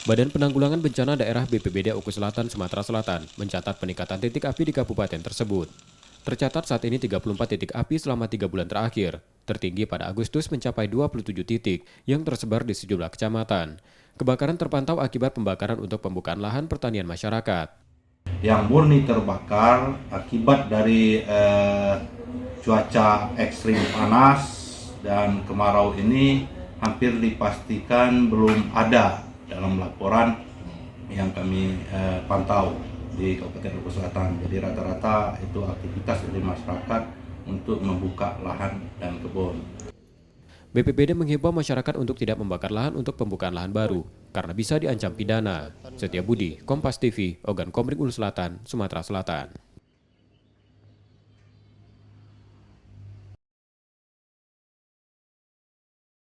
Badan Penanggulangan Bencana Daerah BPBD Oku Selatan, Sumatera Selatan mencatat peningkatan titik api di kabupaten tersebut. Tercatat saat ini 34 titik api selama 3 bulan terakhir. Tertinggi pada Agustus mencapai 27 titik yang tersebar di sejumlah kecamatan. Kebakaran terpantau akibat pembakaran untuk pembukaan lahan pertanian masyarakat. Yang murni terbakar akibat dari cuaca ekstrim panas dan kemarau ini hampir dipastikan belum ada dalam laporan yang kami pantau di Kabupaten Oku Selatan. Jadi rata-rata itu aktivitas dari masyarakat untuk membuka lahan dan kebun. BPBD menghimbau masyarakat untuk tidak membakar lahan untuk pembukaan lahan baru, karena bisa diancam pidana. Setia Budi, Kompas TV, Ogan Komering Ulu Selatan, Sumatera Selatan.